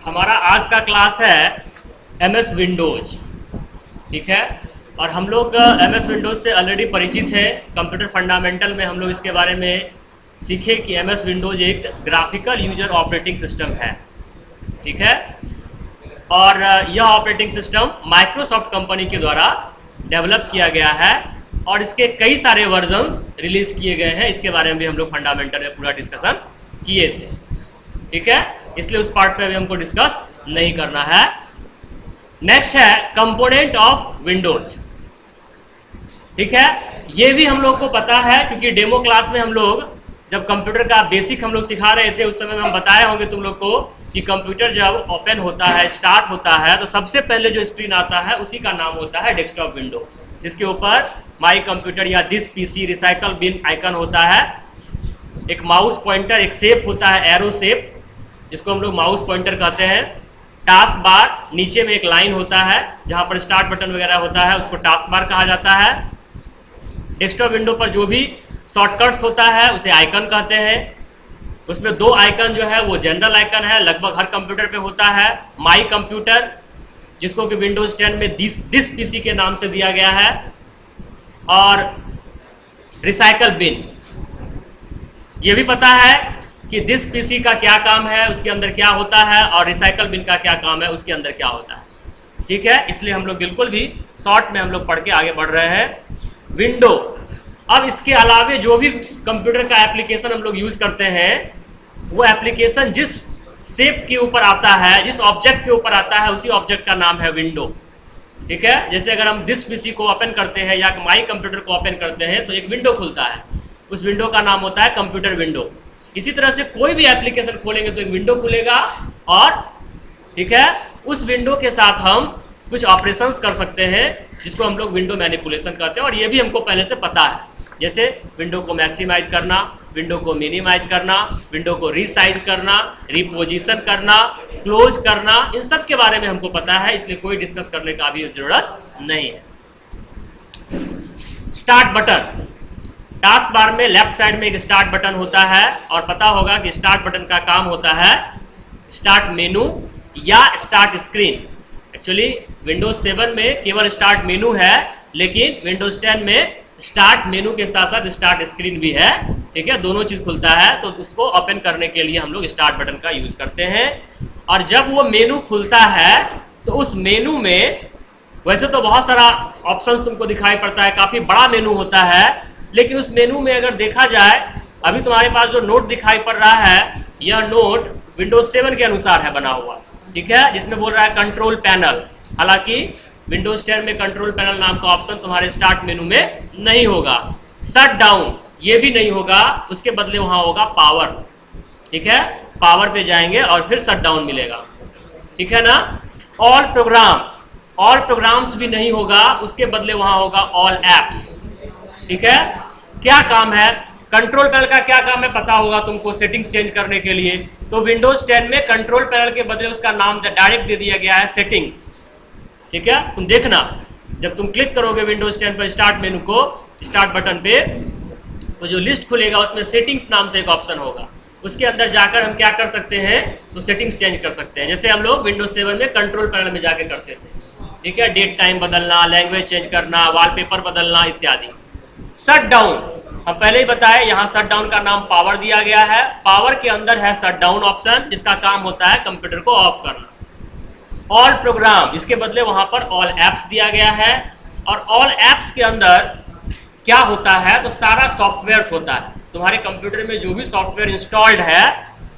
हमारा आज का क्लास है एमएस विंडोज, ठीक है। और हम लोग एमएस विंडोज से ऑलरेडी परिचित है। कंप्यूटर फंडामेंटल में हम लोग इसके बारे में सीखे कि एमएस विंडोज एक ग्राफिकल यूजर ऑपरेटिंग सिस्टम है, ठीक है। और यह ऑपरेटिंग सिस्टम माइक्रोसॉफ्ट कंपनी के द्वारा डेवलप किया गया है और इसके कई सारे वर्जन्स रिलीज किए गए हैं। इसके बारे में भी हम लोग फंडामेंटल में पूरा डिस्कशन किए थे, ठीक है। इसलिए उस पार्ट पे अभी हमको डिस्कस नहीं करना है। नेक्स्ट है कंपोनेंट ऑफ विंडोज, ठीक है। ये भी हम लोग को पता है क्योंकि डेमो क्लास में हम लोग जब कंप्यूटर का बेसिक हम लोग सिखा रहे थे उस समय में हम बताए होंगे तुम लोग को कि कंप्यूटर जब ओपन होता है, स्टार्ट होता है, तो सबसे पहले जो स्क्रीन आता है उसी का नाम होता है डेस्कटॉप विंडो, जिसके ऊपर माई कंप्यूटर या this PC recycle bin icon होता है, एक माउस पॉइंटर, एक शेप होता है एरो शेप जिसको हम लोग माउस पॉइंटर कहते हैं, टास्क बार, नीचे में एक लाइन होता है जहां पर स्टार्ट बटन वगैरह होता है उसको टास्क बार कहा जाता है। डेस्कटॉप विंडो पर जो भी शॉर्टकट्स होता है उसे आइकन कहते हैं। उसमें दो आइकन जो है वो जनरल आइकन है, लगभग हर कंप्यूटर पे होता है। माई कंप्यूटर जिसको कि विंडोज 10 में दिस पीसी के नाम से दिया गया है, और रिसाइकल बिन। ये भी पता है कि दिस पीसी का क्या काम है, उसके अंदर क्या होता है, और रिसाइकल बिन का क्या काम है, उसके अंदर क्या होता है, ठीक है। इसलिए हम लोग बिल्कुल भी शॉर्ट में हम लोग पढ़ के आगे बढ़ रहे हैं। विंडो, अब इसके अलावे जो भी कंप्यूटर का एप्लीकेशन हम लोग यूज करते हैं वो एप्लीकेशन जिस शेप के ऊपर आता है, जिस ऑब्जेक्ट के ऊपर आता है, उसी ऑब्जेक्ट का नाम है विंडो, ठीक है। जैसे अगर हम दिस पीसी को ओपन करते हैं या माई कंप्यूटर को ओपन करते हैं तो एक विंडो खुलता है, उस विंडो का नाम होता है कंप्यूटर विंडो। इसी तरह से कोई भी एप्लीकेशन खोलेंगे तो एक विंडो खुलेगा और, ठीक है, उस विंडो के साथ हम कुछ ऑपरेशंस कर सकते हैं जिसको हम लोग विंडो मैनिपुलेशन कहते हैं। और ये भी हमको पहले से पता है, जैसे विंडो को मैक्सिमाइज करना, विंडो को मिनिमाइज करना, विंडो को रीसाइज करना, रिपोजिशन करना, क्लोज करना, इन सब के बारे में हमको पता है, इसलिए कोई डिस्कस करने का भी जरूरत नहीं है। स्टार्ट बटन, टास्क बार में लेफ्ट साइड में एक स्टार्ट बटन होता है और पता होगा कि स्टार्ट बटन का काम होता है स्टार्ट मेनू या स्टार्ट स्क्रीन। एक्चुअली विंडोज 7 में केवल स्टार्ट मेनू है, लेकिन विंडोज 10 में स्टार्ट मेनू के साथ साथ स्टार्ट स्क्रीन भी है, ठीक है, दोनों चीज खुलता है। तो उसको ओपन करने के लिए हम लोग स्टार्ट बटन का यूज करते हैं। और जब वो मेनू खुलता है तो उस मेनू में वैसे तो बहुत सारा ऑप्शन तुमको दिखाई पड़ता है, काफी बड़ा मेनू होता है, लेकिन उस मेनू में अगर देखा जाए, अभी तुम्हारे पास जो नोट दिखाई पड़ रहा है यह नोट विंडोज 7 के अनुसार है बना हुआ, ठीक है, जिसमें बोल रहा है कंट्रोल पैनल। हालांकि विंडोज 10 में कंट्रोल पैनल नाम का ऑप्शन तुम्हारे स्टार्ट मेनू में नहीं होगा। शट डाउन ये भी नहीं होगा, उसके बदले वहां होगा पावर, ठीक है, पावर पे जाएंगे और फिर शट डाउन मिलेगा, ठीक है ना। ऑल प्रोग्राम्स भी नहीं होगा, उसके बदले वहां होगा ऑल एप्स, ठीक है। क्या काम है कंट्रोल पैनल का, क्या काम है पता होगा तुमको, सेटिंग्स चेंज करने के लिए। तो विंडोज 10 में कंट्रोल पैनल के बदले उसका नाम डायरेक्ट दे दिया गया है सेटिंग्स, ठीक है। तुम देखना जब तुम क्लिक करोगे विंडोज 10 पर स्टार्ट मेनू को, स्टार्ट बटन पे, तो जो लिस्ट खुलेगा उसमें सेटिंग्स नाम से एक ऑप्शन होगा, उसके अंदर जाकर हम क्या कर सकते हैं तो सेटिंग्स चेंज कर सकते हैं। जैसे हम लोग विंडोज 7 में कंट्रोल पैनल में जाके करते थे, ठीक है, डेट टाइम बदलना, लैंग्वेज चेंज करना, वॉलपेपर बदलना इत्यादि। शट डाउन, हम पहले ही बताए यहां शट डाउन का नाम पावर दिया गया है। पावर के अंदर है शट डाउन ऑप्शन जिसका काम होता है कंप्यूटर को ऑफ करना। ऑल प्रोग्राम, इसके बदले वहां पर ऑल एप्स दिया गया है। और ऑल एप्स के अंदर क्या होता है तो सारा सॉफ्टवेयर होता है, तुम्हारे कंप्यूटर में जो भी सॉफ्टवेयर इंस्टॉल्ड है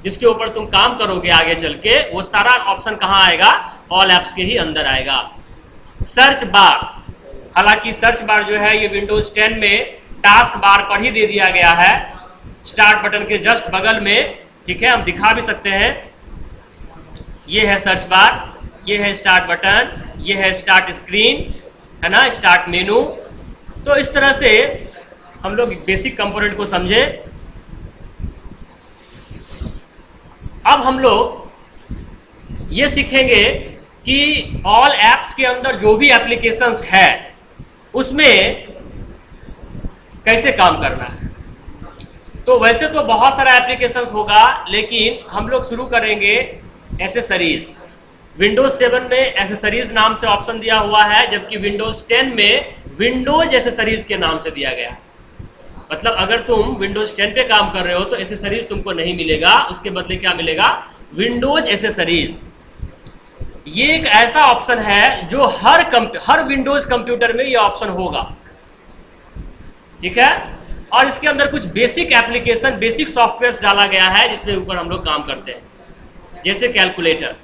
जिसके ऊपर तुम काम करोगे आगे चल के, वो सारा ऑप्शन कहां आएगा, ऑल एप्स के ही अंदर आएगा। सर्च बार, हालांकि सर्च बार जो है ये विंडोज 10 में टास्क बार पर ही दे दिया गया है, स्टार्ट बटन के जस्ट बगल में, ठीक है, हम दिखा भी सकते हैं। ये है सर्च बार, ये है स्टार्ट बटन, ये है स्टार्ट स्क्रीन, है ना, स्टार्ट मेनू। तो इस तरह से हम लोग बेसिक कंपोनेंट को समझे। अब हम लोग ये सीखेंगे कि ऑल एप्स के अंदर जो भी एप्लीकेशंस है उसमें कैसे काम करना है। तो वैसे तो बहुत सारा एप्लीकेशंस होगा, लेकिन हम लोग शुरू करेंगे एसेसरीज। विंडोज 7 में एसेसरीज नाम से ऑप्शन दिया हुआ है, जबकि विंडोज 10 में विंडोज एसेसरीज के नाम से दिया गया। मतलब अगर तुम विंडोज 10 पे काम कर रहे हो तो एसेसरीज तुमको नहीं मिलेगा, उसके बदले क्या मिलेगा, विंडोज एसेसरीज। ये एक ऐसा ऑप्शन है जो हर विंडोज कंप्यूटर में ये ऑप्शन होगा, ठीक है। और इसके अंदर कुछ बेसिक एप्लीकेशन, बेसिक सॉफ्टवेयर डाला गया है जिसके ऊपर हम लोग काम करते हैं, जैसे कैलकुलेटर।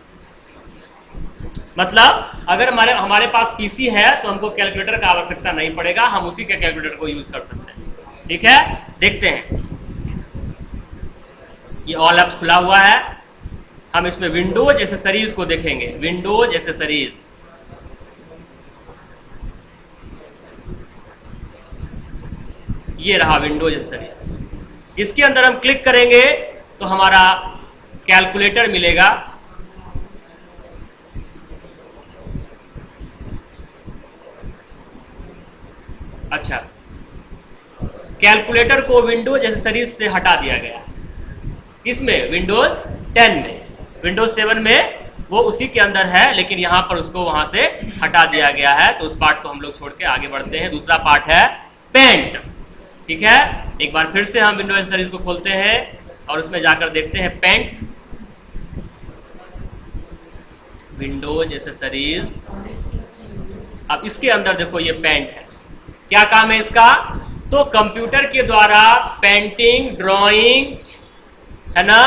मतलब अगर हमारे पास पीसी है तो हमको कैलकुलेटर का आवश्यकता नहीं पड़ेगा, हम उसी के कैलकुलेटर को यूज कर सकते हैं, ठीक है। देखते हैं, ये ऑल एप्स खुला हुआ है, हम इसमें विंडोज एसेसरीज को देखेंगे। विंडोज एसेसरीज, ये रहा विंडोज एसेसरीज। इसके अंदर हम क्लिक करेंगे तो हमारा कैलकुलेटर मिलेगा। अच्छा, कैलकुलेटर को विंडोज एसेसरीज से हटा दिया गया। इसमें विंडोज 10 में, विंडोज 7 में वो उसी के अंदर है, लेकिन यहां पर उसको वहां से हटा दिया गया है। तो उस पार्ट को हम लोग छोड़ के आगे बढ़ते हैं। दूसरा पार्ट है पेंट, ठीक है। एक बार फिर से हम विंडोज एसेसरीज को खोलते हैं और उसमें जाकर देखते हैं पेंट, विंडोज एसेसरीज। अब इसके अंदर देखो ये पेंट है। क्या काम है इसका, तो कंप्यूटर के द्वारा पेंटिंग, ड्राइंग, है ना,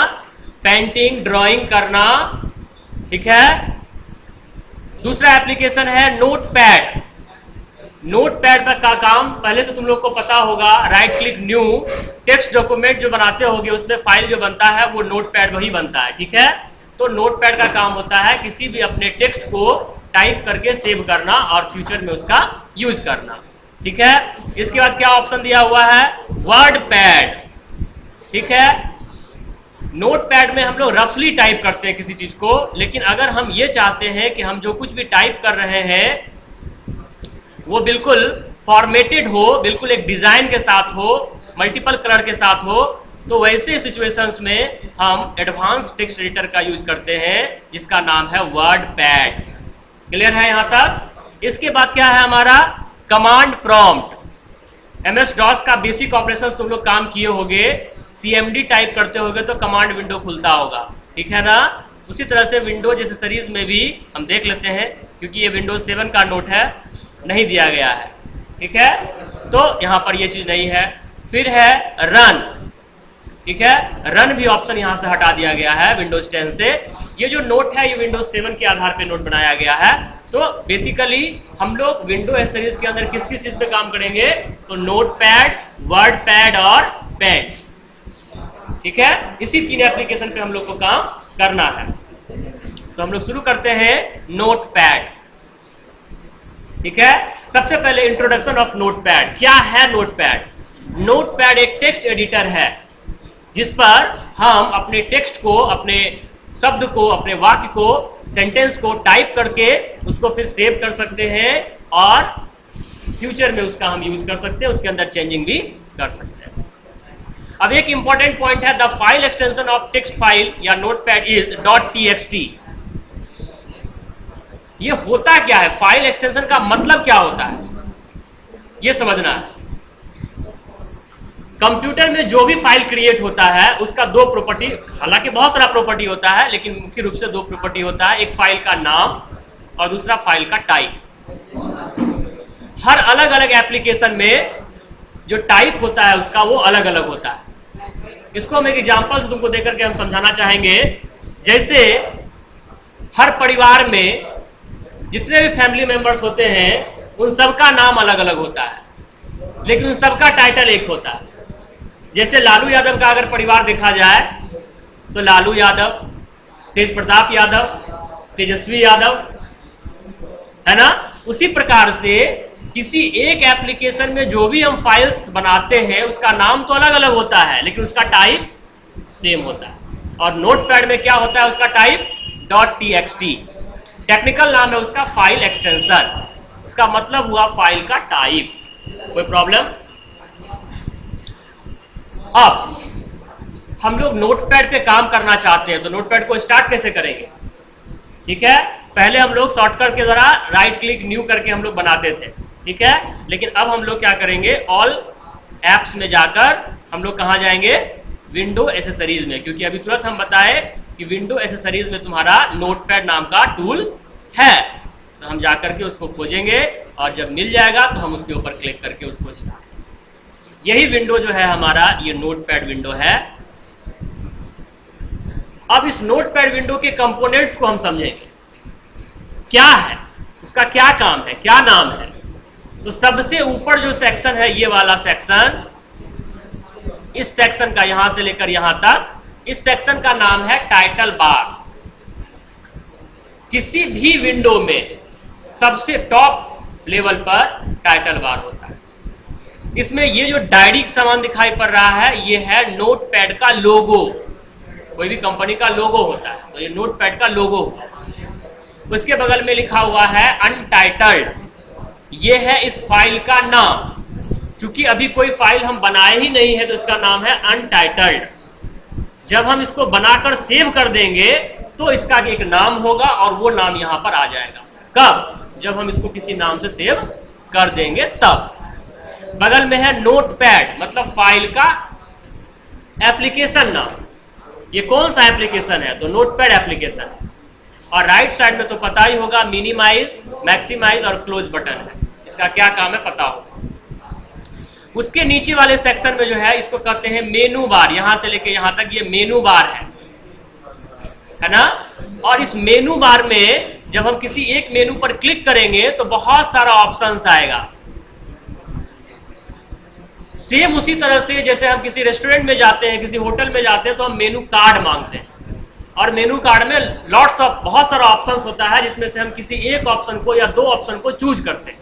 पेंटिंग, ड्राइंग करना, ठीक है। दूसरा एप्लीकेशन है नोटपैड। नोटपैड का काम पहले से तुम लोग को पता होगा, right click new, text document जो बनाते होगे उसमें फाइल जो बनता है वो नोटपैड वही बनता है, ठीक है। तो नोटपैड का काम होता है किसी भी अपने टेक्स्ट को टाइप करके सेव करना और फ्यूचर में उसका यूज करना, ठीक है। इसके बाद क्या ऑप्शन दिया हुआ है, वर्ड पैड, ठीक है। नोटपैड में हम लोग रफली टाइप करते हैं किसी चीज को, लेकिन अगर हम ये चाहते हैं कि हम जो कुछ भी टाइप कर रहे हैं वो बिल्कुल फॉर्मेटेड हो, बिल्कुल एक डिजाइन के साथ हो, मल्टीपल कलर के साथ हो, तो वैसे सिचुएशंस में हम एडवांस टेक्स्ट एडिटर का यूज करते हैं जिसका नाम है वर्ड पैड। क्लियर है यहां तक। इसके बाद क्या है हमारा, कमांड प्रॉम्प्ट। एमएस डॉस का बेसिक ऑपरेशन तुम लोग काम किए होगे, सीएमडी टाइप करते होगे तो कमांड विंडो खुलता होगा, ठीक है ना। उसी तरह से विंडोज एसेसरीज में भी हम देख लेते हैं, क्योंकि ये विंडोज 7 का नोट है, नहीं दिया गया है, ठीक है। तो यहां पर ये चीज नहीं है। फिर है रन, ठीक है। रन भी ऑप्शन यहां से हटा दिया गया है विंडोज 10 से। ये जो नोट है ये विंडोज 7 के आधार पे नोट बनाया गया है। तो बेसिकली हम लोग विंडो एसेसरीज के अंदर किस किस चीज पे काम करेंगे, तो नोटपैड, वर्ड पैड और पेंट, ठीक है। इसी 3 एप्लीकेशन पे हम लोग को काम करना है। तो हम लोग शुरू करते हैं नोटपैड, ठीक है। सबसे पहले इंट्रोडक्शन ऑफ नोटपैड। क्या है नोटपैड? नोटपैड एक टेक्स्ट एडिटर है जिस पर हम अपने टेक्स्ट को, अपने शब्द को, अपने वाक्य को, सेंटेंस को टाइप करके उसको फिर सेव कर सकते हैं और फ्यूचर में उसका हम यूज कर सकते हैं, उसके अंदर चेंजिंग भी कर सकते हैं। अब एक इंपॉर्टेंट पॉइंट है, the file extension of text file या नोटपैड इज .txt। ये होता क्या है, फाइल एक्सटेंशन का मतलब क्या होता है, ये समझना है। कंप्यूटर में जो भी फाइल क्रिएट होता है उसका 2 प्रॉपर्टी, हालांकि बहुत सारा प्रॉपर्टी होता है लेकिन मुख्य रूप से 2 प्रॉपर्टी होता है, एक फाइल का नाम और दूसरा फाइल का टाइप। हर अलग अलग एप्लीकेशन में जो टाइप होता है उसका वो अलग अलग होता है। इसको हम एक एग्जांपल से तुमको देकर के हम समझाना चाहेंगे। जैसे हर परिवार में जितने भी फैमिली मेंबर्स होते हैं उन सबका नाम अलग अलग होता है, लेकिन उन सबका टाइटल एक होता है। जैसे लालू यादव का अगर परिवार देखा जाए तो लालू यादव, तेज प्रताप यादव, तेजस्वी यादव, है ना। उसी प्रकार से किसी एक एप्लीकेशन में जो भी हम फाइल्स बनाते हैं उसका नाम तो अलग अलग होता है लेकिन उसका टाइप सेम होता है। और नोटपैड में क्या होता है, उसका टाइप .txt, टेक्निकल नाम है उसका फाइल एक्सटेंशन, उसका मतलब हुआ फाइल का टाइप। कोई प्रॉब्लम? अब हम लोग नोटपैड पे काम करना चाहते हैं तो नोटपैड को स्टार्ट कैसे करेंगे? ठीक है, पहले हम लोग शॉर्टकट के द्वारा राइट क्लिक न्यू करके हम लोग बनाते थे, ठीक है, लेकिन अब हम लोग क्या करेंगे, ऑल एप्स में जाकर हम लोग कहां जाएंगे, विंडो एसेसरीज में, क्योंकि अभी तुरंत हम बताए कि विंडो एसेसरीज में तुम्हारा नोटपैड नाम का टूल है, तो हम जाकर के उसको खोजेंगे और जब मिल जाएगा तो हम उसके ऊपर क्लिक करके उसको स्टार्ट। यही विंडो जो है हमारा ये नोटपैड विंडो है। अब इस नोटपैड विंडो के कंपोनेंट्स को हम समझेंगे, क्या है उसका, क्या काम है, क्या नाम है। तो सबसे ऊपर जो सेक्शन है ये वाला सेक्शन, इस सेक्शन का यहां से लेकर यहां तक, इस सेक्शन का नाम है टाइटल बार। किसी भी विंडो में सबसे टॉप लेवल पर टाइटल बार होता है। इसमें ये जो डायरी सामान दिखाई पड़ रहा है ये है नोटपैड का लोगो। कोई भी कंपनी का लोगो होता है तो ये नोटपैड का लोगो हुआ। उसके बगल में लिखा हुआ है अनटाइटल्ड, ये है इस फाइल का नाम। क्योंकि अभी कोई फाइल हम बनाए ही नहीं है तो इसका नाम है अनटाइटल्ड। जब हम इसको बनाकर सेव कर देंगे तो इसका एक नाम होगा और वो नाम यहां पर आ जाएगा। कब? जब हम इसको किसी नाम से सेव कर देंगे तब। बगल में है नोटपैड, मतलब फाइल का एप्लीकेशन नाम। ये कौन सा एप्लीकेशन है? तो नोटपैड एप्लीकेशन है। और राइट साइड में तो पता ही होगा, मिनिमाइज, मैक्सिमाइज और क्लोज बटन है। इसका क्या काम है पता होगा। उसके नीचे वाले सेक्शन में जो है इसको कहते हैं मेनू बार। यहां से लेके यहां तक ये मेनू बार है ना। और इस मेनू बार में जब हम किसी एक मेनू पर क्लिक करेंगे तो बहुत सारा ऑप्शंस आएगा। सेम उसी तरह से जैसे हम किसी रेस्टोरेंट में जाते हैं, किसी होटल में जाते हैं तो हम मेनू कार्ड मांगते हैं और मेनू कार्ड में लॉट्स ऑफ, बहुत सारा ऑप्शंस होता है जिसमें से हम किसी एक ऑप्शन को या दो ऑप्शन को चूज करते हैं,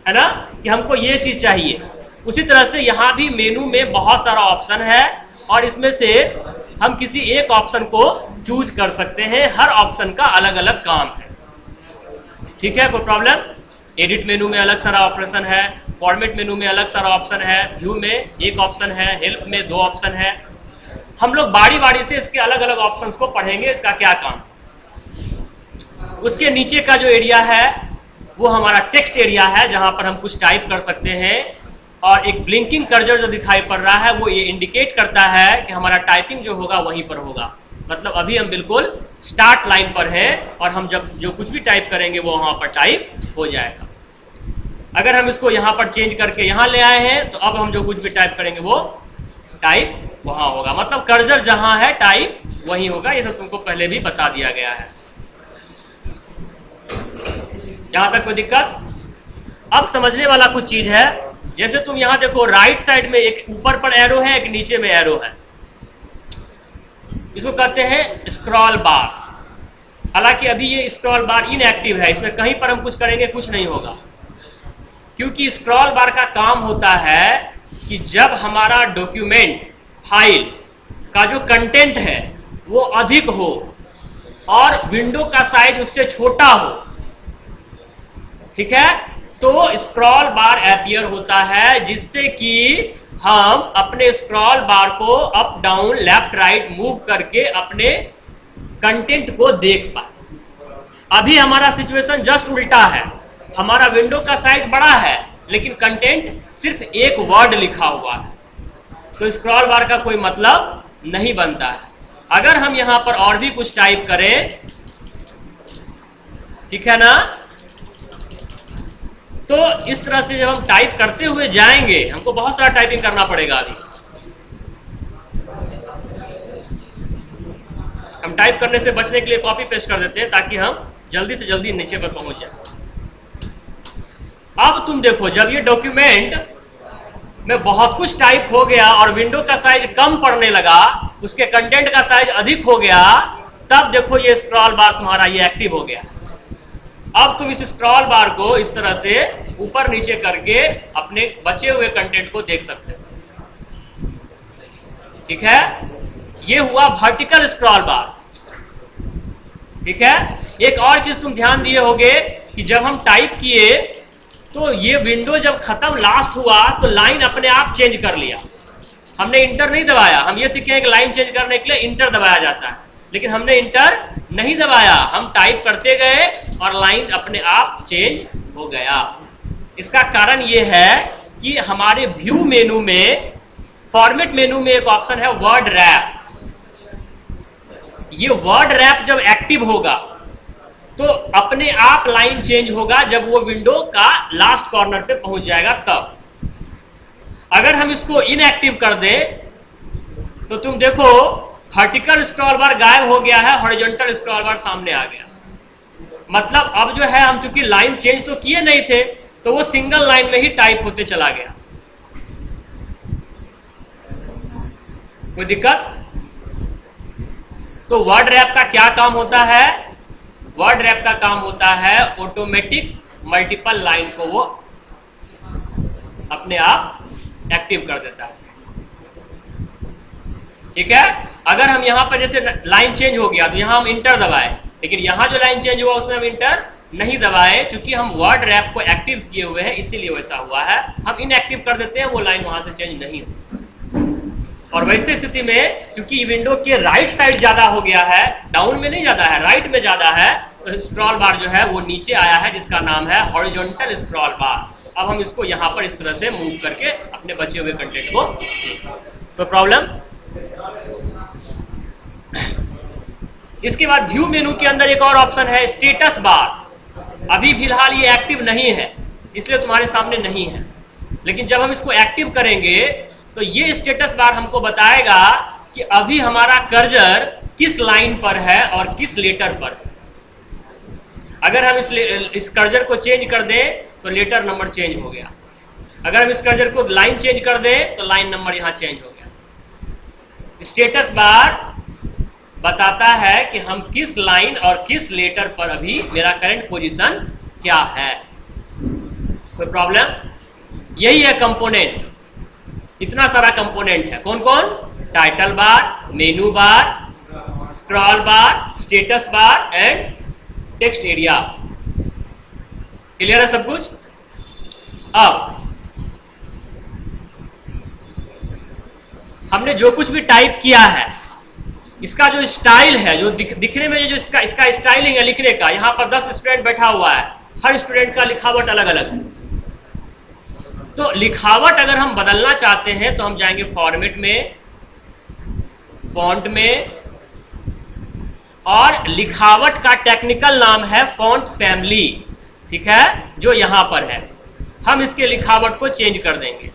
है ना, कि हमको ये चीज चाहिए। उसी तरह से यहां भी मेनू में बहुत सारा ऑप्शन है और इसमें से हम किसी एक ऑप्शन को चूज कर सकते हैं। हर ऑप्शन का अलग अलग काम है, ठीक है, कोई प्रॉब्लम। एडिट मेनू में अलग सारा ऑप्शन है, फॉर्मेट मेनू में अलग सारा ऑप्शन है, व्यू में एक ऑप्शन है, हेल्प में दो ऑप्शन है। हम लोग बारी बारी से इसके अलग अलग ऑप्शंस को पढ़ेंगे, इसका क्या काम। उसके नीचे का जो एरिया है वो हमारा टेक्स्ट एरिया है, जहां पर हम कुछ टाइप कर सकते हैं। और एक ब्लिंकिंग कर्सर जो दिखाई पड़ रहा है वो ये इंडिकेट करता है कि हमारा टाइपिंग जो होगा वहीं पर होगा। मतलब अभी हम बिल्कुल स्टार्ट लाइन पर हैं और हम जब जो कुछ भी टाइप करेंगे वो वहां पर टाइप हो जाएगा। अगर हम इसको यहां पर चेंज करके यहां ले आए हैं तो अब हम जो कुछ भी टाइप करेंगे वो टाइप वहां होगा। मतलब कर्सर जहां है टाइप वहीं होगा। ये सब तुमको पहले भी बता दिया गया है। यहां तक कोई दिक्कत? अब समझने वाला कुछ चीज है। जैसे तुम यहां देखो, राइट साइड में एक ऊपर पर एरो है, एक नीचे में एरो है। इसको कहते हैं स्क्रॉल बार। हालांकि अभी ये स्क्रॉल बार इनएक्टिव है, इसमें कहीं पर हम कुछ करेंगे कुछ नहीं होगा। क्योंकि स्क्रॉल बार का काम होता है कि जब हमारा डॉक्यूमेंट, फाइल का जो कंटेंट है वो अधिक हो और विंडो का साइज उससे छोटा हो, ठीक है, तो स्क्रॉल बार अपीयर होता है, जिससे कि हम अपने स्क्रॉल बार को up down left right move करके अपने कंटेंट को देख पाए। अभी हमारा सिचुएशन जस्ट उल्टा है। हमारा विंडो का साइज बड़ा है लेकिन कंटेंट सिर्फ एक वर्ड लिखा हुआ है, तो स्क्रॉल बार का कोई मतलब नहीं बनता है। अगर हम यहां पर और भी कुछ टाइप करें, ठीक है ना, तो इस तरह से जब हम टाइप करते हुए जाएंगे, हमको बहुत सारा टाइपिंग करना पड़ेगा। अभी हम टाइप करने से बचने के लिए कॉपी पेस्ट कर देते हैं ताकि हम जल्दी से जल्दी नीचे पर पहुंच जाए। अब तुम देखो, जब ये डॉक्यूमेंट में बहुत कुछ टाइप हो गया और विंडो का साइज कम पड़ने लगा, उसके कंटेंट का साइज अधिक हो गया, तब देखो ये स्क्रॉल बार तुम्हारा ये एक्टिव हो गया। अब तुम इस स्क्रॉल बार को इस तरह से ऊपर नीचे करके अपने बचे हुए कंटेंट को देख सकते हो, ठीक है। ये हुआ वर्टिकल स्क्रॉल बार, ठीक है। एक और चीज तुम ध्यान दिए होगे कि जब हम टाइप किए तो ये विंडो जब खत्म लास्ट हुआ तो लाइन अपने आप चेंज कर लिया, हमने इंटर नहीं दबाया। हम ये सीखे हैं कि लाइन चेंज करने के लिए इंटर दबाया जाता है, लेकिन हमने इंटर नहीं दबाया, हम टाइप करते गए और लाइन अपने आप चेंज हो गया। इसका कारण ये है कि हमारे व्यू मेनू में, फॉर्मेट मेनू में एक ऑप्शन है वर्ड रैप। ये वर्ड रैप जब एक्टिव होगा तो अपने आप लाइन चेंज होगा जब वो विंडो का लास्ट कॉर्नर पे पहुंच जाएगा तब। अगर हम इसको इनएक्टिव कर दें तो तुम देखो वर्टिकल स्क्रॉल बार गायब हो गया है, हॉरिजॉन्टल स्क्रॉल बार सामने आ गया। मतलब अब जो है हम चूंकि लाइन चेंज तो किए नहीं थे तो वो सिंगल लाइन में ही टाइप होते चला गया। कोई दिक्कत? तो वर्ड रैप का क्या काम होता है? वर्ड रैप का काम होता है ऑटोमेटिक मल्टीपल लाइन को वो अपने आप एक्टिव कर देता है। ठीक है? अगर हम यहां पर जैसे लाइन चेंज हो गया तो यहां हम इंटर दबाए, लेकिन यहां जो लाइन चेंज हुआ उसमें हम इंटर नहीं दबाए, क्योंकि हम वर्ड रैप को एक्टिव किए हुए हैं इसीलिए वैसा हुआ है। हम इनएक्टिव कर देते हैं, वो लाइन वहां से चेंज नहीं होती। और वैसे स्थिति में क्योंकि विंडो के राइट साइड ज्यादा हो गया है, डाउन में नहीं ज्यादा है, राइट में ज्यादा है, तो स्क्रॉल बार जो है वो नीचे आया है, जिसका नाम है हॉरिजॉन्टल स्क्रॉल बार। अब हम इसको यहां पर इस तरह से मूव करके अपने बचे हुए कंटेंट को, तो प्रॉब्लम। इसके बाद व्यू मेनू के अंदर एक और ऑप्शन है स्टेटस बार। अभी फिलहाल ये एक्टिव नहीं है इसलिए तुम्हारे सामने नहीं है, लेकिन जब हम इसको एक्टिव करेंगे तो ये स्टेटस बार हमको बताएगा कि अभी हमारा कर्सर किस लाइन पर है और किस लेटर पर है। अगर हम इस कर्सर को चेंज कर दें तो लेटर नंबर चेंज हो गया। अगर हम इस कर्सर को लाइन चेंज कर दें तो लाइन नंबर यहां चेंज हो गया। स्टेटस बार बताता है कि हम किस लाइन और किस लेटर पर अभी मेरा करंट पोजीशन क्या है। कोई प्रॉब्लम? यही है कंपोनेंट। इतना सारा कंपोनेंट है। कौन कौन? Title bar, menu bar, scroll bar, status bar and text area. Clear है सब कुछ? अब हमने जो कुछ भी टाइप किया है, इसका जो स्टाइल है, जो दिखने में जो इसका स्टाइलिंग है लिखने का, यहां पर 10 स्टूडेंट बैठा हुआ है, हर स्टूडेंट का लिखावट अलग अलग है। तो लिखावट अगर हम बदलना चाहते हैं तो हम जाएंगे फॉर्मेट में, फॉन्ट में, और लिखावट का टेक्निकल नाम है फॉन्ट फैमिली। ठीक है? जो यहां पर है, हम इसके लिखावट को चेंज कर देंगे।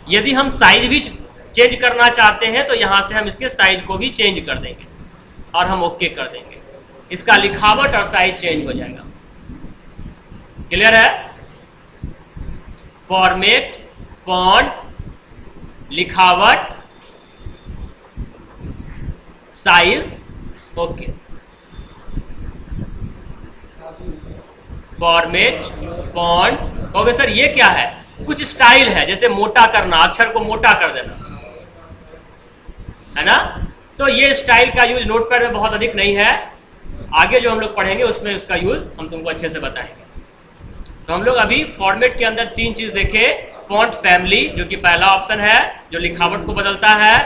यदि हम साइज भी चेंज करना चाहते हैं तो यहां से हम इसके साइज को भी चेंज कर देंगे और हम ओके कर देंगे। इसका लिखावट और साइज चेंज हो जाएगा। क्लियर है? फॉर्मेट, फॉन्ट, लिखावट, size, okay. Format, font, okay sir ये क्या है? कुछ स्टाइल है, जैसे मोटा करना, अक्षर को मोटा कर देना, है ना? तो ये स्टाइल का यूज नोटपैड में बहुत अधिक नहीं है। आगे जो हम लोग पढ़ेंगे उसमें उसका यूज हम तुमको अच्छे से बताएंगे। तो हम लोग अभी फॉर्मेट के अंदर 3 चीज देखे। फॉन्ट फैमिली जो कि पहला ऑप्शन है जो लिखावट को बदलता है,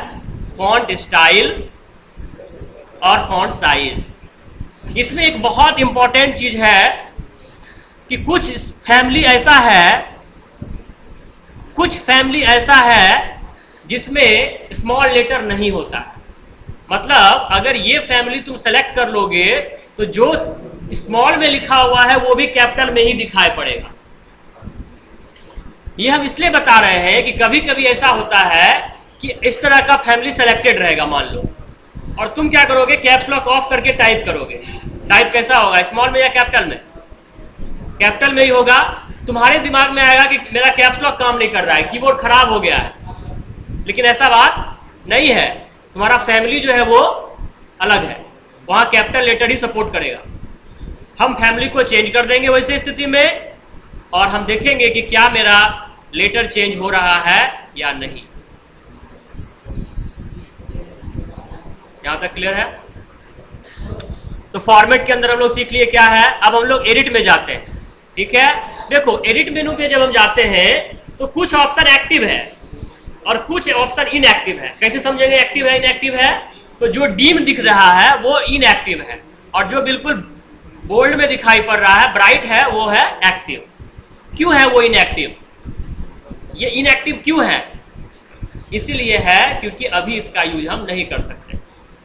फॉन्ट स्टाइल और फॉन्ट साइज। इसमें एक बहुत इंपॉर्टेंट चीज है कि कुछ फैमिली ऐसा है जिसमें स्मॉल लेटर नहीं होता। मतलब अगर ये फैमिली तुम सेलेक्ट कर लोगे तो जो स्मॉल में लिखा हुआ है वो भी कैपिटल में ही दिखाई पड़ेगा। ये हम इसलिए बता रहे हैं कि कभी कभी ऐसा होता है कि इस तरह का फैमिली सेलेक्टेड रहेगा मान लो, और तुम क्या करोगे? कैप्स लॉक ऑफ करके टाइप करोगे। टाइप कैसा होगा? स्मॉल में या कैपिटल में? कैपिटल में ही होगा। तुम्हारे दिमाग में आएगा कि मेरा कैप्स लॉक काम नहीं कर रहा है, कीबोर्ड खराब हो गया है, लेकिन ऐसा बात नहीं है। तुम्हारा फैमिली जो है वो अलग है, वहां कैपिटल लेटर ही सपोर्ट करेगा। हम फैमिली को चेंज कर देंगे वैसे स्थिति में, और हम देखेंगे कि क्या मेरा लेटर चेंज हो रहा है या नहीं। यहां तक क्लियर है? तो फॉर्मेट के अंदर हम लोग सीख लिए क्या है। अब हम लोग एडिट में जाते हैं। ठीक है? देखो एडिट मेनू पे जब हम जाते हैं तो कुछ ऑप्शन एक्टिव है और कुछ ऑप्शन इनएक्टिव है। कैसे समझेंगे एक्टिव है इनएक्टिव है? तो जो डीम दिख रहा है वो इनएक्टिव है, और जो बिल्कुल बोल्ड में दिखाई पड़ रहा है, ब्राइट है, वो है एक्टिव। क्यों है वो इनएक्टिव? ये इनएक्टिव क्यों है? इसीलिए है क्योंकि अभी इसका यूज हम नहीं कर सकते।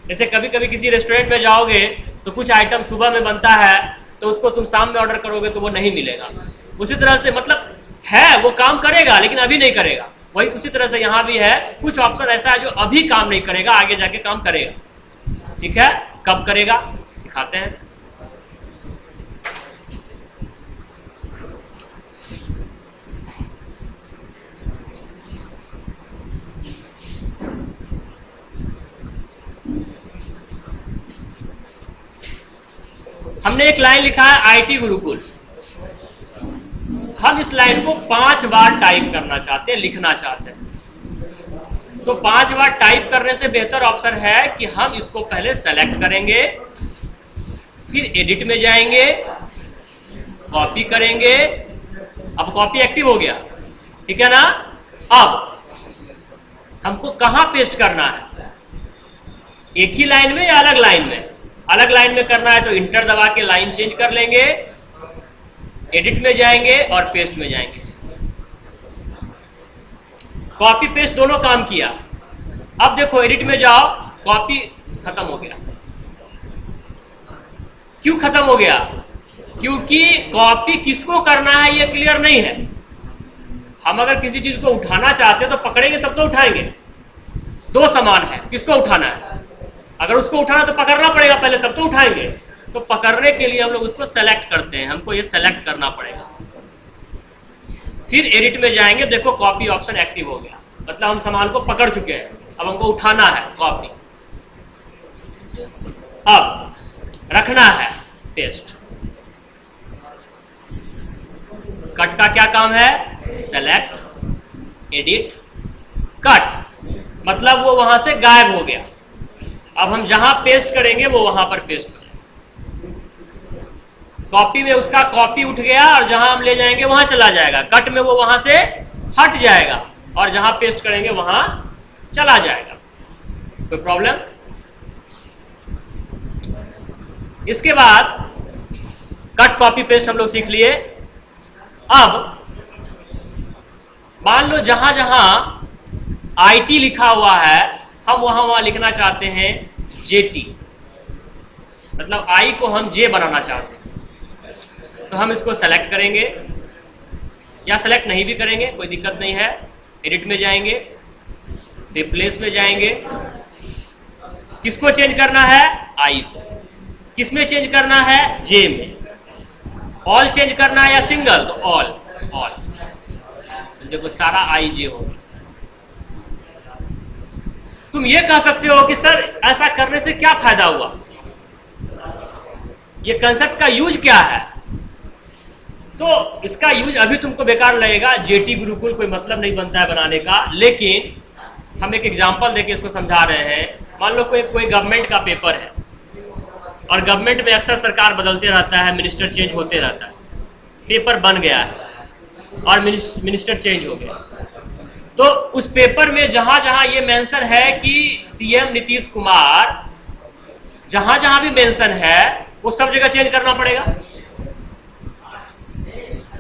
जैसे कभी कभी किसी रेस्टोरेंट में जाओगे तो कुछ आइटम सुबह में बनता है, तो उसको तुम शाम में ऑर्डर करोगे तो वो नहीं मिलेगा। उसी तरह से मतलब है, वो काम करेगा लेकिन अभी नहीं करेगा। वही उसी तरह से यहां भी है, कुछ ऑप्शन ऐसा है जो अभी काम नहीं करेगा, आगे जाके काम करेगा। ठीक है, कब करेगा दिखाते हैं। हमने एक लाइन लिखा है आईटी गुरुकुल। हम इस लाइन को 5 बार टाइप करना चाहते हैं, लिखना चाहते हैं। तो 5 बार टाइप करने से बेहतर ऑप्शन है कि हम इसको पहले सेलेक्ट करेंगे, फिर एडिट में जाएंगे, कॉपी करेंगे। अब कॉपी एक्टिव हो गया, ठीक है ना। अब हमको कहां पेस्ट करना है? एक ही लाइन में या अलग लाइन में? अलग लाइन में करना है तो इंटर दबा के लाइन चेंज कर लेंगे, एडिट में जाएंगे और पेस्ट में जाएंगे। कॉपी पेस्ट दोनों काम किया। अब देखो एडिट में जाओ, कॉपी खत्म हो गया। क्यों खत्म हो गया? क्योंकि कॉपी किसको करना है ये क्लियर नहीं है। हम अगर किसी चीज को उठाना चाहते हैं तो पकड़ेंगे तब तो उठाएंगे। दो समान है, किसको उठाना है? अगर उसको उठाना तो पकड़ना पड़ेगा पहले, तब तो उठाएंगे। तो पकड़ने के लिए हम लोग उसको सेलेक्ट करते हैं, हमको ये सेलेक्ट करना पड़ेगा। फिर एडिट में जाएंगे, देखो कॉपी ऑप्शन एक्टिव हो गया, मतलब हम सामान को पकड़ चुके हैं। अब हमको उठाना है कॉपी, अब रखना है पेस्ट। कट का क्या काम है? सेलेक्ट, एडिट, कट, मतलब वो वहां से गायब हो गया। अब हम जहां पेस्ट करेंगे वो वहां पर पेस्ट करेंगे। कॉपी में उसका कॉपी उठ गया और जहां हम ले जाएंगे वहां चला जाएगा। कट में वो वहां से हट जाएगा और जहां पेस्ट करेंगे वहां चला जाएगा। कोई प्रॉब्लम? इसके बाद कट कॉपी पेस्ट हम लोग सीख लिए। अब मान लो जहां जहां आईटी लिखा हुआ है हम वहां लिखना चाहते हैं जेटी, मतलब आई को हम जे बनाना चाहते हैं। तो हम इसको सेलेक्ट करेंगे या सेलेक्ट नहीं भी करेंगे, कोई दिक्कत नहीं है। एडिट में जाएंगे, रिप्लेस में जाएंगे। किसको चेंज करना है? आई को। किसमें चेंज करना है? जे में। ऑल चेंज करना है या सिंगल? तो ऑल। ऑल देखो सारा आई जे होगा। तुम ये कह सकते हो कि सर ऐसा करने से क्या फायदा हुआ, ये कंसेप्ट का यूज क्या है? तो इसका यूज अभी तुमको बेकार लगेगा, जेटी गुरुकुल कोई मतलब नहीं बनता है बनाने का। लेकिन हम एक एग्जांपल देके इसको समझा रहे हैं। मान लो कोई गवर्नमेंट का पेपर है और गवर्नमेंट में अक्सर सरकार बदलते रहता है, मिनिस्टर चेंज होते रहता है। पेपर बन गया है और मिनिस्टर चेंज हो गया, तो उस पेपर में जहां जहां ये मेंशन है कि सीएम नीतीश कुमार, जहां जहां भी मेंशन है वो सब जगह चेंज करना पड़ेगा।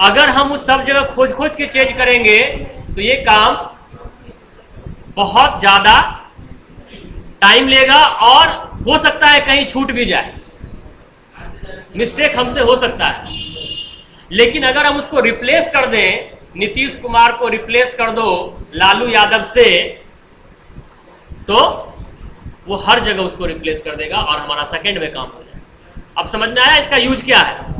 अगर हम उस सब जगह खोज खोज के चेंज करेंगे तो ये काम बहुत ज्यादा टाइम लेगा और हो सकता है कहीं छूट भी जाए, मिस्टेक हमसे हो सकता है। लेकिन अगर हम उसको रिप्लेस कर दें, नीतीश कुमार को रिप्लेस कर दो लालू यादव से, तो वो हर जगह उसको रिप्लेस कर देगा और हमारा सेकंड में काम हो जाएगा। अब समझ में आया इसका यूज क्या है?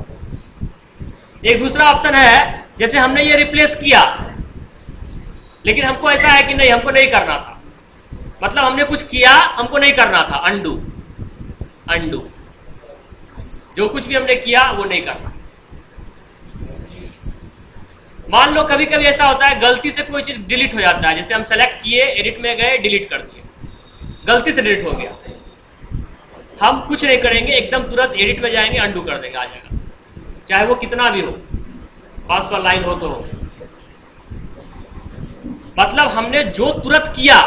एक दूसरा ऑप्शन है, जैसे हमने ये रिप्लेस किया लेकिन हमको ऐसा है कि नहीं, हमको नहीं करना था, मतलब हमने कुछ किया हमको नहीं करना था, अंडू। अंडू, जो कुछ भी हमने किया वो नहीं करना। मान लो कभी कभी ऐसा होता है गलती से कोई चीज डिलीट हो जाता है, जैसे हम सेलेक्ट किए, एडिट में गए, डिलीट कर दिए, गलती से डिलीट हो गया। हम कुछ नहीं करेंगे, एकदम तुरंत एडिट में जाएंगे, अंडू कर देंगे, आ जाएगा, चाहे वो कितना भी हो, 500 लाइन हो तो हो। मतलब हमने जो तुरंत किया,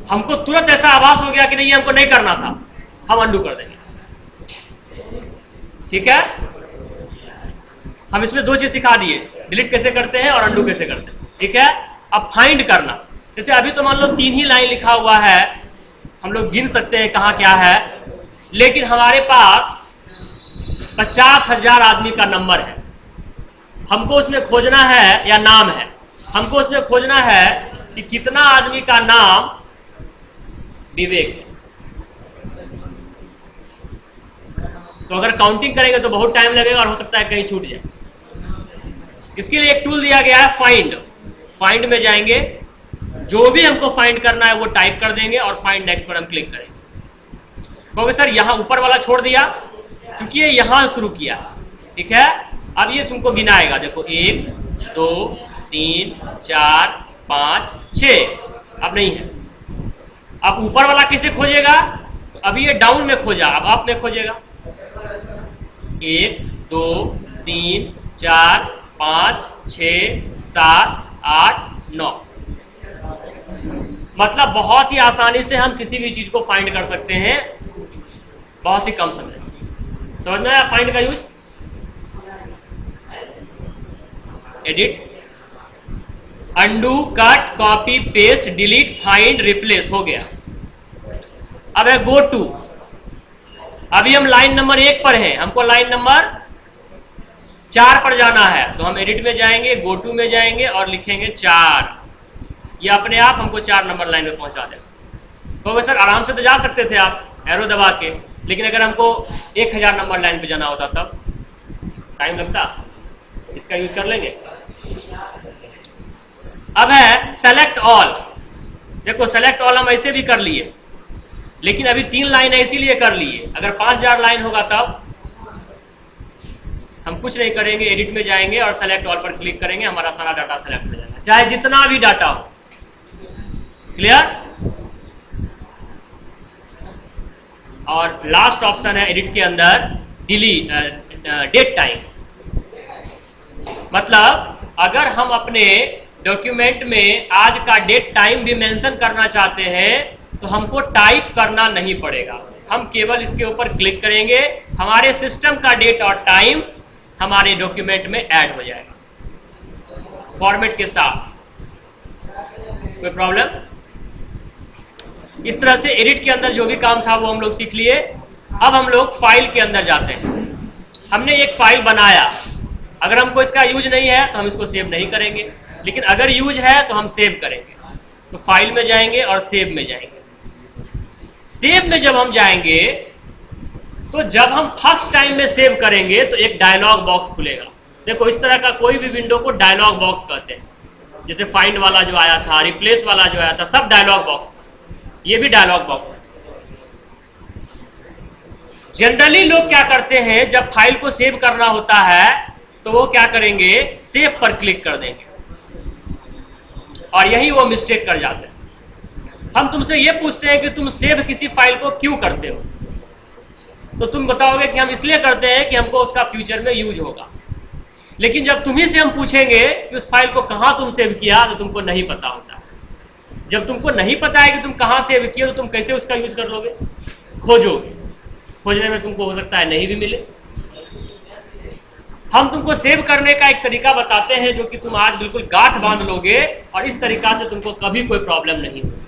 हमको तुरंत ऐसा आभास हो गया कि नहीं ये हमको नहीं करना था, हम अंडू कर देंगे। ठीक है, हम इसमें दो चीज सिखा दिए, डिलीट कैसे करते हैं और अंडू कैसे करते हैं। ठीक है, अब फाइंड करना, जैसे अभी तो मान लो 3 ही लाइन लिखा हुआ है, हम लोग गिन सकते हैं कहां क्या है, लेकिन हमारे पास 50,000 आदमी का नंबर है, हमको उसमें खोजना है, या नाम है, हमको उसमें खोजना है कि कितना आदमी का नाम विवेक है। तो अगर काउंटिंग करेंगे तो बहुत टाइम लगेगा और हो सकता है कहीं छूट जाए। इसके लिए एक टूल दिया गया है फाइंड। फाइंड में जाएंगे, जो भी हमको फाइंड करना है वो टाइप कर देंगे और फाइंड नेक्स्ट पर हम क्लिक करेंगे। क्योंकि सर यहां ऊपर वाला छोड़ दिया क्योंकि ये यहां शुरू किया। ठीक है, अब ये तुमको गिनाएगा, देखो 1 2 3 4 5 6, अब नहीं है। अब ऊपर वाला कैसे खोजेगा, अभी ये डाउन में खोजा, अब अप में खोजेगा। 1 2 3 4 5 6 7 8 9, मतलब बहुत ही आसानी से हम किसी भी चीज को फाइंड कर सकते हैं बहुत ही कम समय। समझ में आया फाइंड का use? Edit, undo, cut, copy, paste, delete, find, replace हो गया। अब है गो टू। अभी हम लाइन नंबर 1 पर हैं, हमको लाइन नंबर 4 पर जाना है, तो हम एडिट में जाएंगे, गो टू में जाएंगे और लिखेंगे 4। ये अपने आप हमको 4 नंबर लाइन में पहुंचा देगा। तो सर आराम से तो जा सकते थे आप एरो दबा के, लेकिन अगर हमको 1000 नंबर लाइन पे जाना होता तब टाइम लगता। इसका यूज कर लेंगे। अब है सेलेक्ट ऑल। देखो सेलेक्ट ऑल हम ऐसे भी कर लिए, लेकिन अभी 3 लाइन इसीलिए कर लिए। अगर 5000 लाइन होगा तब हम कुछ नहीं करेंगे, एडिट में जाएंगे और सेलेक्ट ऑल पर क्लिक करेंगे, हमारा सारा डाटा सेलेक्ट हो जाएगा, चाहे जितना भी डाटा हो। क्लियर? और लास्ट ऑप्शन है एडिट के अंदर डिलीट डेट टाइम। मतलब अगर हम अपने डॉक्यूमेंट में आज का डेट टाइम भी मेंशन करना चाहते हैं तो हमको टाइप करना नहीं पड़ेगा, हम केवल इसके ऊपर क्लिक करेंगे, हमारे सिस्टम का डेट और टाइम हमारे डॉक्यूमेंट में ऐड हो जाएगा फॉर्मेट के साथ। कोई प्रॉब्लम? इस तरह से एडिट के अंदर जो भी काम था वो हम लोग सीख लिए। अब हम लोग फाइल के अंदर जाते हैं। हमने एक फाइल बनाया, अगर हमको इसका यूज नहीं है तो हम इसको सेव नहीं करेंगे, लेकिन अगर यूज है तो हम सेव करेंगे। तो फाइल में जाएंगे और सेव में जाएंगे। सेव में जब हम जाएंगे तो जब हम फर्स्ट टाइम में सेव करेंगे तो एक डायलॉग बॉक्स खुलेगा। देखो इस तरह का कोई भी विंडो को डायलॉग बॉक्स कहते हैं, जैसे फाइंड वाला जो आया था, रिप्लेस वाला जो आया था, सब डायलॉग बॉक्स। ये भी डायलॉग बॉक्स है। जनरली लोग क्या करते हैं, जब फाइल को सेव करना होता है तो वो क्या करेंगे, सेव पर क्लिक कर देंगे और यही वो मिस्टेक कर जाते हैं। हम तुमसे ये पूछते हैं कि तुम सेव किसी फाइल को क्यों करते हो, तो तुम बताओगे कि हम इसलिए करते हैं कि हमको उसका फ्यूचर में यूज होगा। लेकिन जब तुम्ही से हम पूछेंगे कि उस फाइल को कहां तुम सेव किया तो तुमको नहीं पता होता। जब तुमको नहीं पता है कि तुम कहां सेव किए तो तुम कैसे उसका यूज कर लोगे? खोजोगे, खोजने में तुमको हो सकता है नहीं भी मिले। हम तुमको सेव करने का एक तरीका बताते हैं जो कि तुम आज बिल्कुल गांठ बांध लोगे और इस तरीका से तुमको कभी कोई प्रॉब्लम नहीं होगी।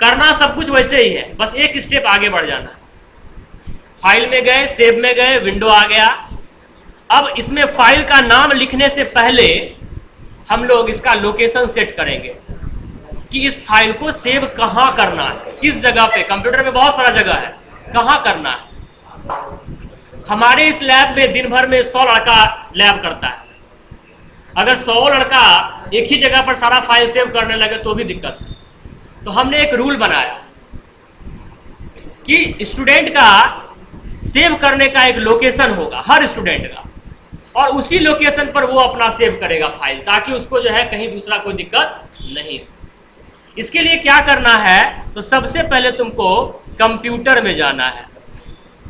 करना सब कुछ वैसे ही है, बस एक स्टेप आगे बढ़ जाना है। फाइल में गए, सेव में गए, विंडो आ गया। अब इसमें फाइल का नाम लिखने से पहले हम लोग इसका लोकेशन सेट करेंगे कि इस फाइल को सेव कहां करना है, किस जगह पे। कंप्यूटर में बहुत सारा जगह है, कहां करना है। हमारे इस लैब में दिन भर में 100 लड़का लैब करता है। अगर 100 लड़का एक ही जगह पर सारा फाइल सेव करने लगे तो भी दिक्कत है। तो हमने एक रूल बनाया कि स्टूडेंट का सेव करने का एक लोकेशन होगा, हर स्टूडेंट का, और उसी लोकेशन पर वो अपना सेव करेगा फाइल, ताकि उसको जो है कहीं दूसरा कोई दिक्कत नहीं हो। इसके लिए क्या करना है, तो सबसे पहले तुमको कंप्यूटर में जाना है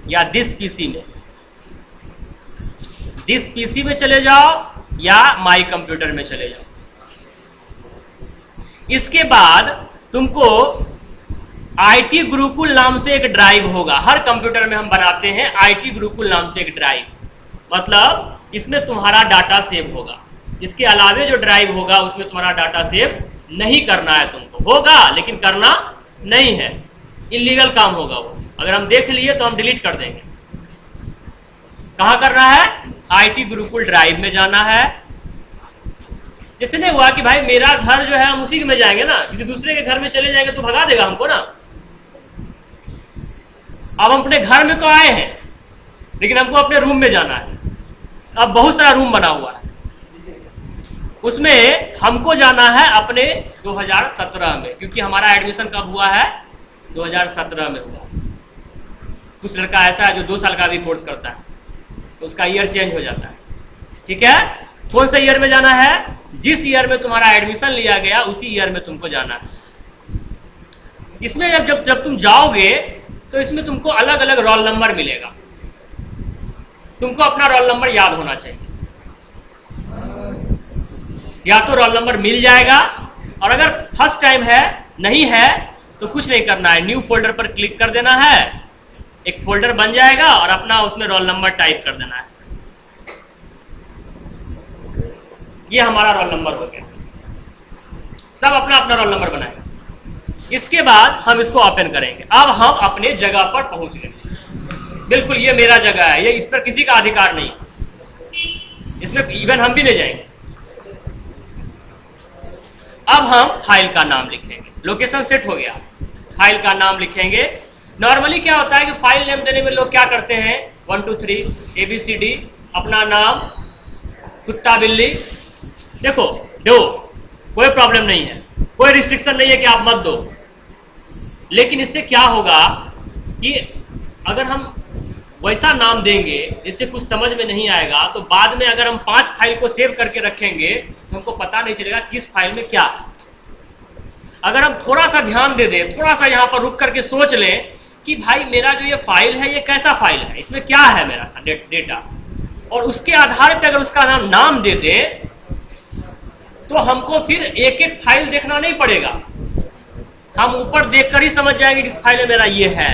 या दिस पीसी में। दिस पीसी में चले जाओ या माई कंप्यूटर में चले जाओ। इसके बाद तुमको आईटी गुरुकुल नाम से एक ड्राइव होगा। हर कंप्यूटर में हम बनाते हैं आईटी गुरुकुल नाम से एक ड्राइव, मतलब इसमें तुम्हारा डाटा सेव होगा। इसके अलावे जो ड्राइव होगा उसमें तुम्हारा डाटा सेव नहीं करना है तुमको, होगा लेकिन करना नहीं है, इलीगल काम होगा वो। अगर हम देख लिए तो हम डिलीट कर देंगे। कहां करना है? आईटी गुरुकुल ड्राइव में जाना है। जैसे नहीं हुआ कि भाई मेरा घर जो है हम उसी में जाएंगे ना, किसी दूसरे के घर में चले जाएंगे तो भगा देगा हमको ना। अब हम अपने घर में तो आए हैं लेकिन हमको अपने रूम में जाना है। अब बहुत सारा रूम बना हुआ है, उसमें हमको जाना है अपने 2017 में, क्योंकि हमारा एडमिशन कब हुआ है? 2017 में हुआ। कुछ लड़का ऐसा है जो 2 साल का भी कोर्स करता है तो उसका ईयर चेंज हो जाता है। ठीक है, कौन सा ईयर में जाना है? जिस ईयर में तुम्हारा एडमिशन लिया गया उसी ईयर में तुमको जाना है। इसमें जब तुम जाओगे तो इसमें तुमको अलग अलग रोल नंबर मिलेगा। तुमको अपना रोल नंबर याद होना चाहिए। या तो रोल नंबर मिल जाएगा, और अगर फर्स्ट टाइम है नहीं है तो कुछ नहीं करना है, न्यू फोल्डर पर क्लिक कर देना है, एक फोल्डर बन जाएगा और अपना उसमें रोल नंबर टाइप कर देना है। ये हमारा रोल नंबर हो गया। सब अपना अपना रोल नंबर बनाएगा। इसके बाद हम इसको ओपन करेंगे। अब हम अपने जगह पर पहुंच गए। बिल्कुल ये मेरा जगह है, ये इस पर किसी का अधिकार नहीं, इसमें इवन हम भी ले जाएंगे। अब हम फाइल का नाम लिखेंगे। लोकेशन सेट हो गया, फाइल का नाम लिखेंगे। नॉर्मली क्या होता है कि फाइल नेम देने में लोग क्या करते हैं, 1 2 3 ABCD, अपना नाम, कुत्ता बिल्ली, देखो दो, कोई प्रॉब्लम नहीं है, कोई रिस्ट्रिक्शन नहीं है कि आप मत दो। लेकिन इससे क्या होगा कि अगर हम वैसा नाम देंगे जिससे कुछ समझ में नहीं आएगा, तो बाद में अगर हम 5 फाइल को सेव करके रखेंगे तो हमको पता नहीं चलेगा किस फाइल में क्या है। अगर हम थोड़ा सा ध्यान दे दें, थोड़ा सा यहां पर रुक करके सोच लें कि भाई मेरा जो ये फाइल है ये कैसा फाइल है, इसमें क्या है मेरा डेटा, और उसके आधार पर अगर उसका नाम दे दे तो हमको फिर एक एक फाइल देखना नहीं पड़ेगा। हम ऊपर देखकर ही समझ जाएंगे कि इस फाइल में मेरा ये है।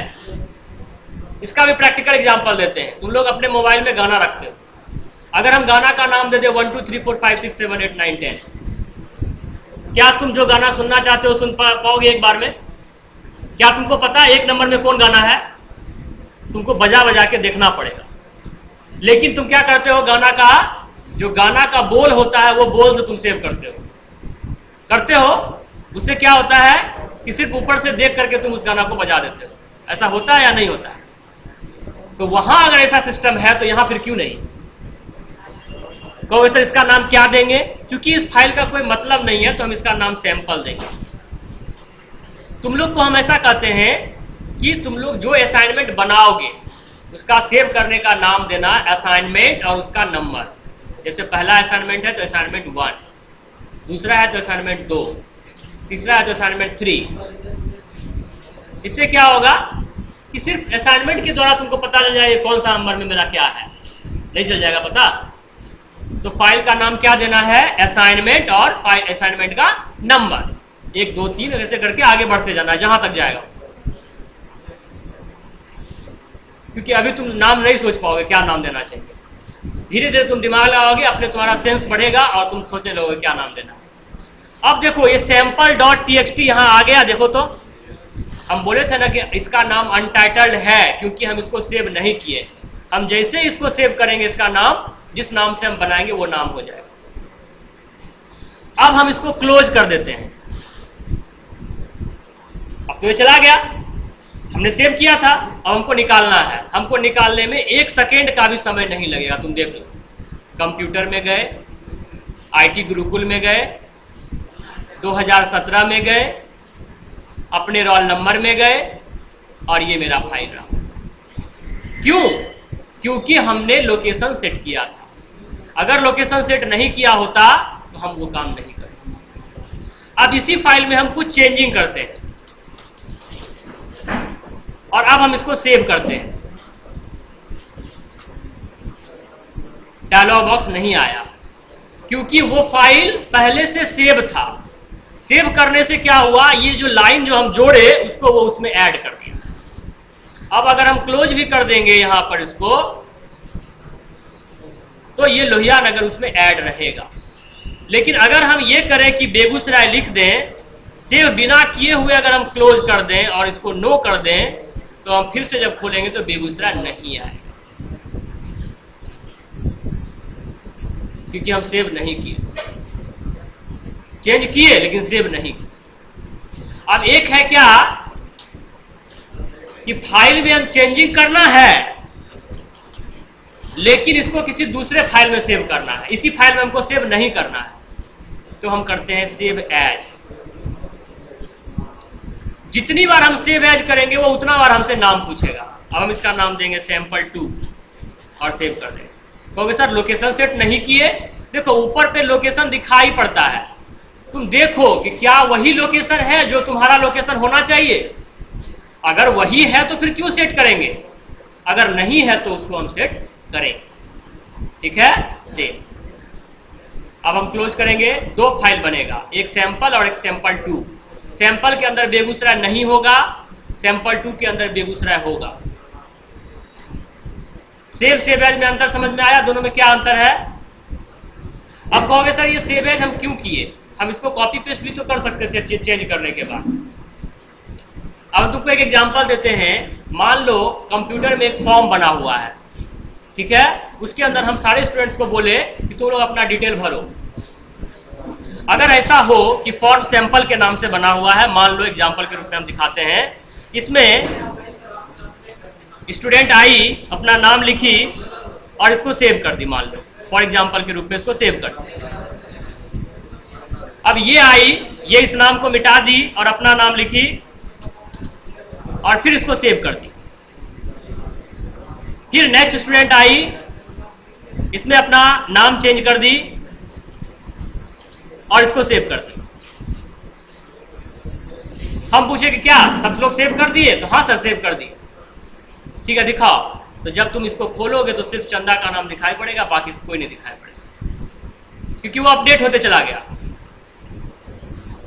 इसका भी प्रैक्टिकल एग्जांपल देते हैं। तुम लोग अपने मोबाइल में गाना रखते हो, अगर हम गाना का नाम दे दे 1 2 3 4 5 6 7 8 9 10, क्या तुम जो गाना सुनना चाहते हो सुन पाओगे एक बार में? क्या तुमको पता है 1 नंबर में कौन गाना है? तुमको बजा बजा के देखना पड़ेगा। लेकिन तुम क्या करते हो, जो गाना का बोल होता है वो बोल से तुम सेव करते हो। उससे क्या होता है कि सिर्फ ऊपर से देख करके तुम उस गाना को बजा देते हो। ऐसा होता है या नहीं होता है? तो वहां अगर ऐसा सिस्टम है तो यहां फिर क्यों नहीं? तो वैसे इसका नाम क्या देंगे? क्योंकि इस फाइल का कोई मतलब नहीं है तो हम इसका नाम सैंपल देंगे। तुम लोग को हम ऐसा कहते हैं कि तुम लोग जो असाइनमेंट बनाओगे उसका सेव करने का नाम देना असाइनमेंट और उसका नंबर। जैसे पहला असाइनमेंट है तो असाइनमेंट 1, दूसरा है तो असाइनमेंट 2, तीसरा है तो असाइनमेंट 3। इससे क्या होगा कि सिर्फ असाइनमेंट के द्वारा तुमको पता चल जाएगा कौन सा नंबर में मेरा क्या है, नहीं चल जाएगा पता। तो फाइल का नाम क्या देना है? असाइनमेंट, और फाइल असाइनमेंट का नंबर 1 2 3 ऐसे करके आगे बढ़ते जाना है जहां तक जाएगा, क्योंकि अभी तुम नाम नहीं सोच पाओगे क्या नाम देना चाहिए। धीरे धीरे तुम दिमाग लगाओगे, अपने तुम्हारा सेंस बढ़ेगा और तुम सोचने लगोगे क्या नाम देना है। अब देखो ये sample.txt यहां आ गया। देखो तो हम बोले थे ना कि इसका नाम अनटाइटल्ड है क्योंकि हम इसको सेव नहीं किए। हम जैसे इसको सेव करेंगे इसका नाम जिस नाम से हम बनाएंगे वो नाम हो जाएगा। अब हम इसको क्लोज कर देते हैं। अब तो ये चला गया, हमने सेव किया था, अब हमको निकालना है। हमको निकालने में 1 सेकेंड का भी समय नहीं लगेगा। तुम देख लो, कंप्यूटर में गए, आईटी गुरुकुल में गए, 2017 में गए, अपने रोल नंबर में गए, और ये मेरा फाइल रहा। क्यों? क्योंकि हमने लोकेशन सेट किया था। अगर लोकेशन सेट नहीं किया होता तो हम वो काम नहीं करते। अब इसी फाइल में हम कुछ चेंजिंग करते हैं और अब हम इसको सेव करते हैं। डायलॉग बॉक्स नहीं आया क्योंकि वो फाइल पहले से सेव था। सेव करने से क्या हुआ, ये जो लाइन जो हम जोड़े उसको वो उसमें ऐड कर दिया। अब अगर हम क्लोज भी कर देंगे यहां पर इसको, तो ये लोहिया नगर उसमें ऐड रहेगा। लेकिन अगर हम ये करें कि बेगूसराय लिख दें, सेव बिना किए हुए अगर हम क्लोज कर दें और इसको नो कर दें, तो हम फिर से जब खोलेंगे तो बेगूसराय नहीं आएगा, क्योंकि हम सेव नहीं किए, चेंज किए लेकिन सेव नहीं किए। अब एक है क्या कि फाइल में हम चेंजिंग करना है, लेकिन इसको किसी दूसरे फाइल में सेव करना है, इसी फाइल में हमको सेव नहीं करना है, तो हम करते हैं सेव एज। जितनी बार हम सेव एज करेंगे वो उतना बार हमसे नाम पूछेगा। अब हम इसका नाम देंगे sample2 और सेव कर देंगे। कहोगे सर लोकेशन सेट नहीं किए, देखो ऊपर पे लोकेशन दिखाई पड़ता है, तुम देखो कि क्या वही लोकेशन है जो तुम्हारा लोकेशन होना चाहिए। अगर वही है तो फिर क्यों सेट करेंगे, अगर नहीं है तो उसको हम सेट करेंगे, ठीक है। सेव। अब हम क्लोज करेंगे, दो फाइल बनेगा, एक सैंपल और एक sample2। सैंपल के अंदर बेगूसराय नहीं होगा, sample2 के अंदर बेगूसराय होगा। सेव एज में अंतर समझ में आया, दोनों में क्या अंतर है। अब कहोगे सर ये सेव एज हम क्यों किए, हम इसको कॉपी पेस्ट भी तो कर सकते थे चेंज करने के बाद। अब तुमको एक एग्जांपल देते हैं, मान लो कंप्यूटर में एक फॉर्म बना हुआ है, ठीक है, उसके अंदर हम सारे स्टूडेंट्स को बोले कि तुम लोग अपना डिटेल भरो। अगर ऐसा हो कि फॉर्म सैंपल के नाम से बना हुआ है, मान लो एग्जांपल के रूप में हम दिखाते हैं, इसमें स्टूडेंट आई अपना नाम लिखी और इसको सेव कर दी, मान लो फॉर एग्जांपल के रूप में इसको सेव कर दी। अब ये आई, ये इस नाम को मिटा दी और अपना नाम लिखी और फिर इसको सेव कर दी। फिर नेक्स्ट स्टूडेंट आई, इसमें अपना नाम चेंज कर दी और इसको सेव कर दी। हम पूछे कि क्या सब लोग सेव कर दिए, तो हाँ सर सेव कर दिए, ठीक है दिखाओ। तो जब तुम इसको खोलोगे तो सिर्फ चंदा का नाम दिखाई पड़ेगा, बाकी कोई नहीं दिखाई पड़ेगा, क्योंकि वो अपडेट होते चला गया।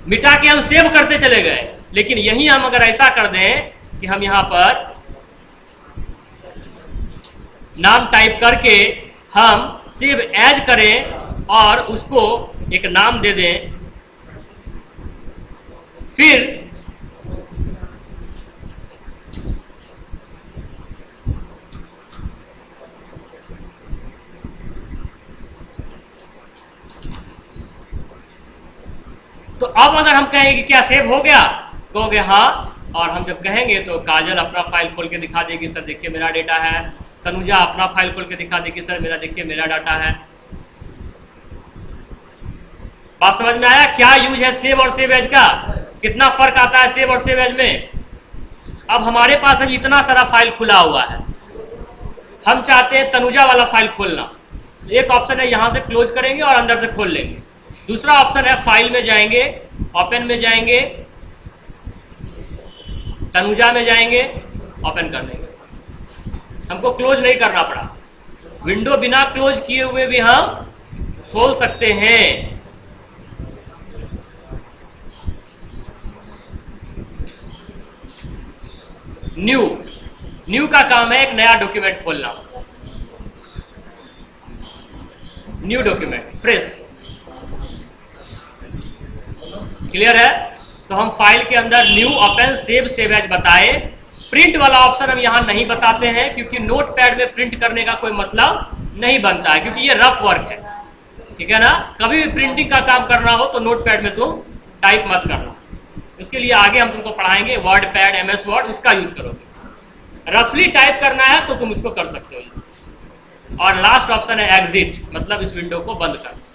मिटा के हम सेव करते चले गए, लेकिन यही हम अगर ऐसा कर दें कि हम यहां पर नाम टाइप करके हम सेव एज करें और उसको एक नाम दे दें, फिर तो अब अगर हम कहेंगे कि क्या सेव हो गया, कहोगे हाँ, और हम जब कहेंगे तो काजल अपना फाइल खोल के दिखा देगी, सर देखिए मेरा डेटा है। तनुजा अपना फाइल खोल के दिखा देगी, सर मेरा देखिए मेरा डाटा है। बात समझ में आया क्या यूज है सेव और सेव एज का, कितना फर्क आता है सेव और सेव एज में। अब हमारे पास अभी इतना सारा फाइल खुला हुआ है, हम चाहते हैं तनुजा वाला फाइल खोलना। एक ऑप्शन है यहां से क्लोज करेंगे और अंदर से खोल लेंगे, दूसरा ऑप्शन है फाइल में जाएंगे, ओपन में जाएंगे, तनुजा में जाएंगे, ओपन कर लेंगे। हमको क्लोज नहीं करना पड़ा, विंडो बिना क्लोज किए हुए भी हम खोल सकते हैं। न्यू का काम है एक नया डॉक्यूमेंट खोलना, न्यू डॉक्यूमेंट फ्रेश, क्लियर है। तो हम फाइल के अंदर new, open, save, save as बताए। प्रिंट वाला ऑप्शन हम यहां नहीं बताते हैं, क्योंकि नोट पैड में प्रिंट करने का कोई मतलब नहीं बनता है, क्योंकि ये रफ वर्क है, ठीक है ना। कभी भी प्रिंटिंग का काम करना हो तो नोट पैड में तुम टाइप मत करना, उसके लिए आगे हम तुमको पढ़ाएंगे वर्ड पैड, MS वर्ड, उसका यूज करोगे। रफली टाइप करना है तो तुम इसको कर सकते हो। और लास्ट ऑप्शन है एग्जिट, मतलब इस विंडो को बंद करना।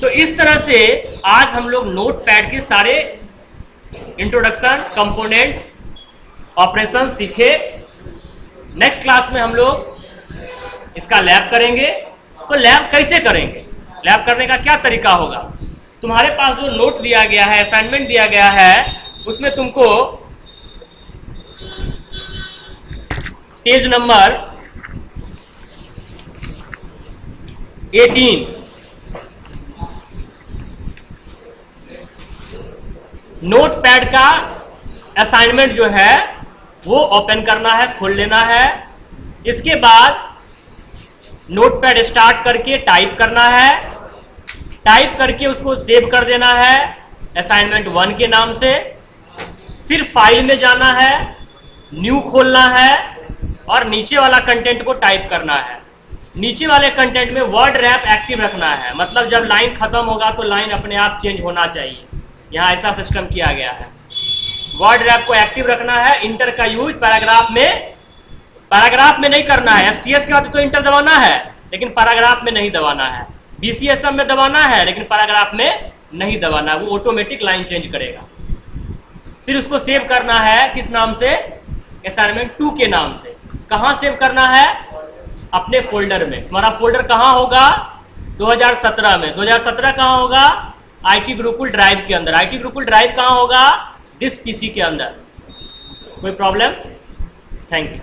तो इस तरह से आज हम लोग नोट पैड के सारे इंट्रोडक्शन, कंपोनेंट्स, ऑपरेशन सीखे। नेक्स्ट क्लास में हम लोग इसका लैब करेंगे। तो लैब कैसे करेंगे, लैब करने का क्या तरीका होगा। तुम्हारे पास जो नोट दिया गया है, असाइनमेंट दिया गया है, उसमें तुमको पेज नंबर 18 नोटपैड का असाइनमेंट जो है वो ओपन करना है, खोल लेना है। इसके बाद नोटपैड स्टार्ट करके टाइप करना है, टाइप करके उसको सेव कर देना है असाइनमेंट 1 के नाम से। फिर फाइल में जाना है, न्यू खोलना है और नीचे वाला कंटेंट को टाइप करना है। नीचे वाले कंटेंट में वर्ड रैप एक्टिव रखना है, मतलब जब लाइन खत्म होगा तो लाइन अपने आप चेंज होना चाहिए। यहां ऐसा सिस्टम किया गया है। वर्ड रैप को एक्टिव रखना है। इंटर का यूज पैराग्राफ में नहीं करना है। एसटीएस के बाद तो इंटर दबाना है, लेकिन पैराग्राफ में नहीं दबाना है। बीसीएसएम में दबाना है, लेकिन पैराग्राफ में नहीं दबाना है, वो ऑटोमेटिक लाइन चेंज करेगा। फिर उसको सेव करना है किस नाम से? असाइनमेंट 2 के नाम से। कहां सेव करना है? अपने फोल्डर में। तुम्हारा फोल्डर कहां होगा? 2017 में। 2017 कहां होगा? आईटी गुरुकुल ड्राइव के अंदर। आईटी गुरुकुल ड्राइव कहां होगा? दिस पीसी के अंदर। कोई प्रॉब्लम? Thank you.